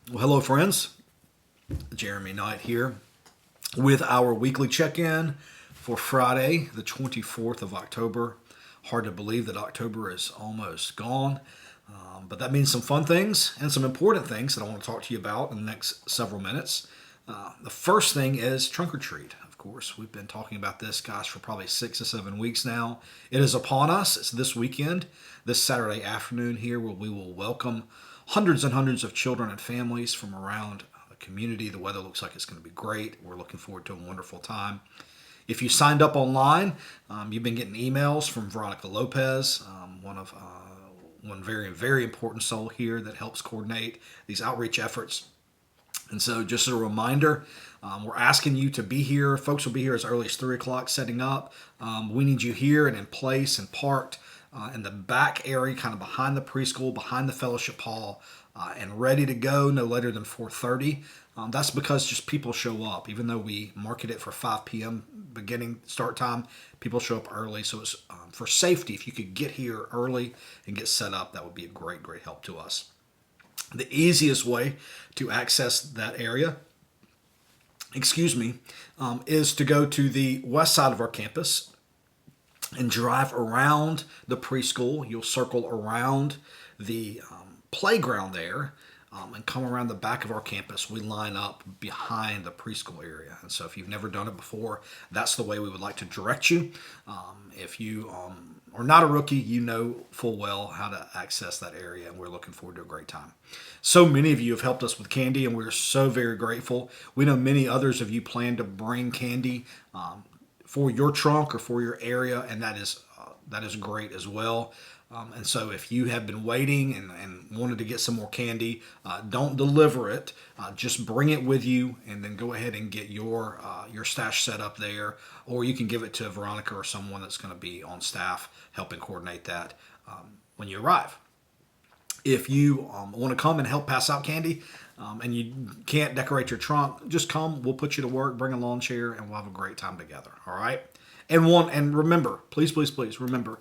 Well, hello, friends. Jeremy Knight here with our weekly check in for Friday, the 24th of October. Hard to believe that October is almost gone, but that means some fun things and some important things that I want to talk to you about in the next several minutes. The first thing is trunk or treat. Of course, we've been talking about this, gosh, for probably 6 to 7 weeks now. It is upon us. It's this weekend, this Saturday afternoon here, where we will welcome hundreds and hundreds of children and families from around the community. The weather looks like it's going to be great. We're looking forward to a wonderful time. If you signed up online, you've been getting emails from Veronica Lopez, one very, very important soul here that helps coordinate these outreach efforts. And so, just as a reminder, we're asking you to be here. Folks will be here as early as 3 o'clock setting up. We need you here and in place and parked in the back area, kind of behind the preschool, behind the fellowship hall, and ready to go no later than 4:30. That's because just people show up. Even though we market it for 5 p.m. beginning start time, people show up early. So it's for safety. If you could get here early and get set up, that would be a great, great help to us. The easiest way to access that area, is to go to the west side of our campus and drive around the preschool. You'll circle around the playground there and come around the back of our campus. We line up behind the preschool area. And so if you've never done it before, that's the way we would like to direct you. If you are not a rookie, you know full well how to access that area, and we're looking forward to a great time. So many of you have helped us with candy, and we're so very grateful. We know many others of you plan to bring candy for your trunk or for your area, and that is great as well. And so if you have been waiting and wanted to get some more candy, don't deliver it. Just bring it with you and then go ahead and get your stash set up there. Or you can give it to Veronica or someone that's going to be on staff helping coordinate that when you arrive. If you want to come and help pass out candy and you can't decorate your trunk, just come. We'll put you to work, bring a lawn chair, and we'll have a great time together. All right? And remember, please, please, please remember,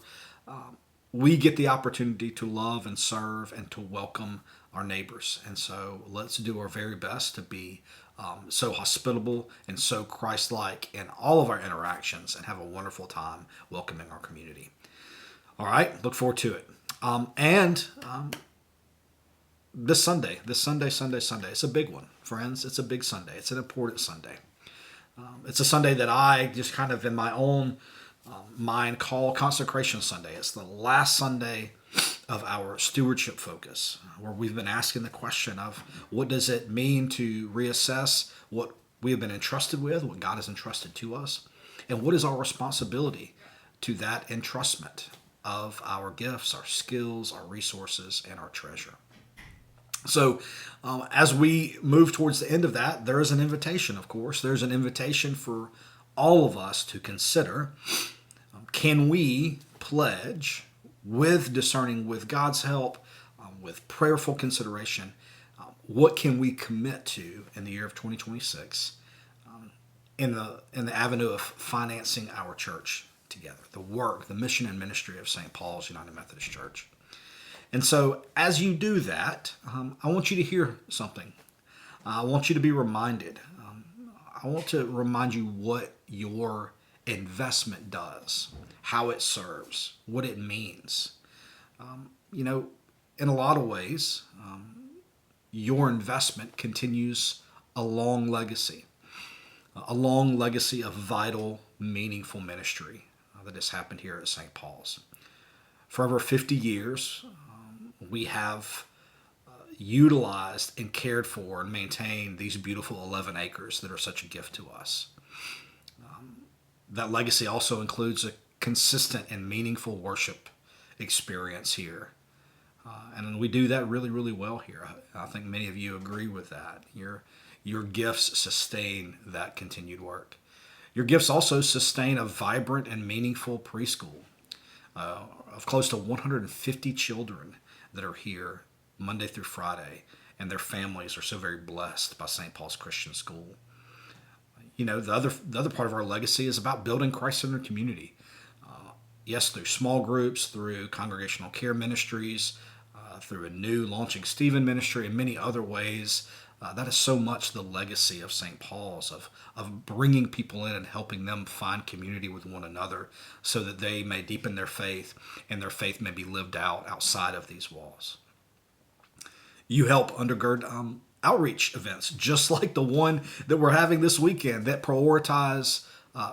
we get the opportunity to love and serve and to welcome our neighbors. And so let's do our very best to be so hospitable and so Christ-like in all of our interactions and have a wonderful time welcoming our community. All right, look forward to it. And this Sunday, it's a big one, friends. It's a big Sunday. It's an important Sunday. It's a Sunday that I just kind of in my own mind call Consecration Sunday. It's the last Sunday of our stewardship focus, where we've been asking the question of what does it mean to reassess what we have been entrusted with, what God has entrusted to us, and what is our responsibility to that entrustment of our gifts, our skills, our resources, and our treasure. So, as we move towards the end of that, there is an invitation, of course. There's an invitation for all of us to consider, can we pledge with discerning, with God's help, with prayerful consideration, what can we commit to in the year of 2026 in the avenue of financing our church together, the work, the mission and ministry of St. Paul's United Methodist Church. And so as you do that, I want you to hear something. I want you to be reminded. I want to remind you what your investment does, how it serves, what it means. In a lot of ways, your investment continues a long legacy of vital, meaningful ministry that has happened here at St. Paul's. For over 50 years, we have utilized and cared for and maintained these beautiful 11 acres that are such a gift to us. That legacy also includes a consistent and meaningful worship experience here. And we do that really, really well here. I think many of you agree with that. Your gifts sustain that continued work. Your gifts also sustain a vibrant and meaningful preschool of close to 150 children that are here Monday through Friday, and their families are so very blessed by St. Paul's Christian School. The other part of our legacy is about building Christ-centered community. Yes, through small groups, through congregational care ministries, through a new Launching Stephen ministry and many other ways. That is so much the legacy of St. Paul's, of bringing people in and helping them find community with one another so that they may deepen their faith and their faith may be lived out outside of these walls. You help undergird outreach events, just like the one that we're having this weekend, that prioritize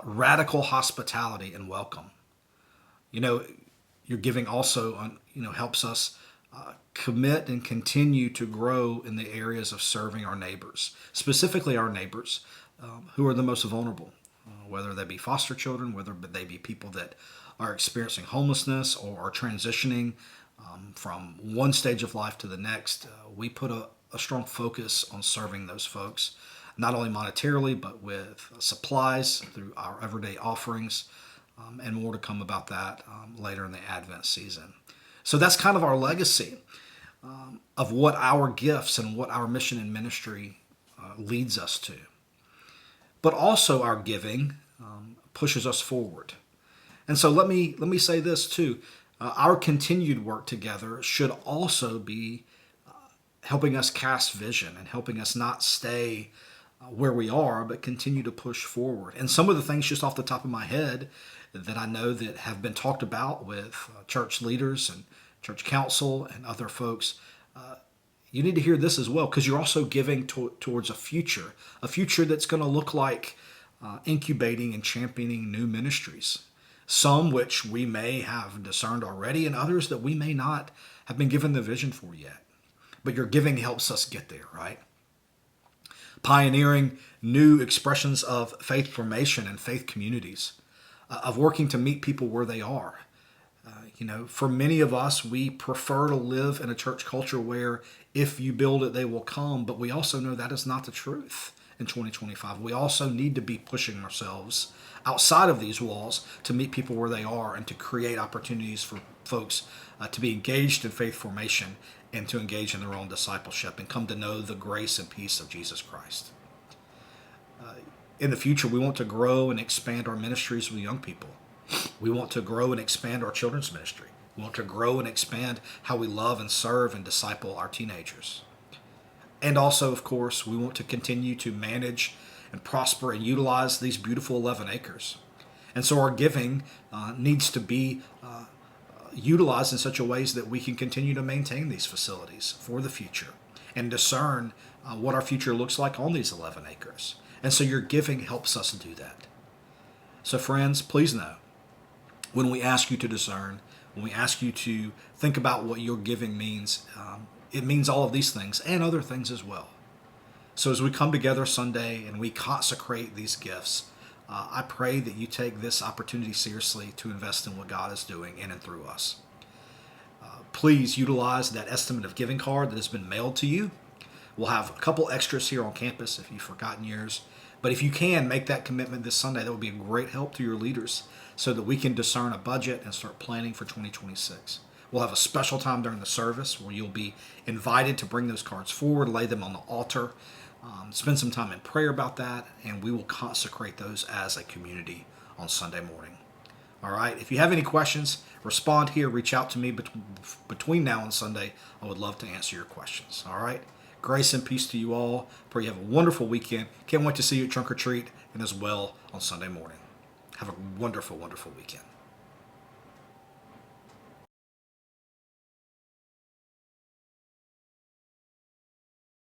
radical hospitality and welcome. You know, your giving also, helps us commit and continue to grow in the areas of serving our neighbors, specifically our neighbors who are the most vulnerable, whether they be foster children, whether they be people that are experiencing homelessness or are transitioning from one stage of life to the next. We put a strong focus on serving those folks, not only monetarily, but with supplies through our everyday offerings, and more to come about that later in the Advent season. So that's kind of our legacy of what our gifts and what our mission and ministry leads us to. But also our giving pushes us forward. And so let me say this too. Our continued work together should also be helping us cast vision and helping us not stay where we are, but continue to push forward. And some of the things just off the top of my head that I know that have been talked about with church leaders and church council and other folks, you need to hear this as well, because you're also giving towards a future that's going to look like incubating and championing new ministries, some which we may have discerned already and others that we may not have been given the vision for yet. But your giving helps us get there, right? Pioneering new expressions of faith formation and faith communities, of working to meet people where they are. For many of us, we prefer to live in a church culture where if you build it, they will come. But we also know that is not the truth in 2025. We also need to be pushing ourselves outside of these walls to meet people where they are and to create opportunities for folks to be engaged in faith formation and to engage in their own discipleship and come to know the grace and peace of Jesus Christ. In the future, we want to grow and expand our ministries with young people. We want to grow and expand our children's ministry. We want to grow and expand how we love and serve and disciple our teenagers. And also, of course, we want to continue to manage and prosper and utilize these beautiful 11 acres. And so our giving needs to be utilized in such a ways that we can continue to maintain these facilities for the future and discern what our future looks like on these 11 acres. And so your giving helps us do that. So friends, please know, when we ask you to discern, when we ask you to think about what your giving means, it means all of these things and other things as well. So as we come together Sunday and we consecrate these gifts, I pray that you take this opportunity seriously to invest in what God is doing in and through us. Please utilize that estimate of giving card that has been mailed to you. We'll have a couple extras here on campus if you've forgotten yours. But if you can make that commitment this Sunday, that would be a great help to your leaders so that we can discern a budget and start planning for 2026. We'll have a special time during the service where you'll be invited to bring those cards forward, lay them on the altar, spend some time in prayer about that, and we will consecrate those as a community on Sunday morning. All right, if you have any questions, respond here, reach out to me between now and Sunday. I would love to answer your questions. All right, grace and peace to you all. Pray you have a wonderful weekend. Can't wait to see you at Trunk or Treat and as well on Sunday morning. Have a wonderful, wonderful weekend.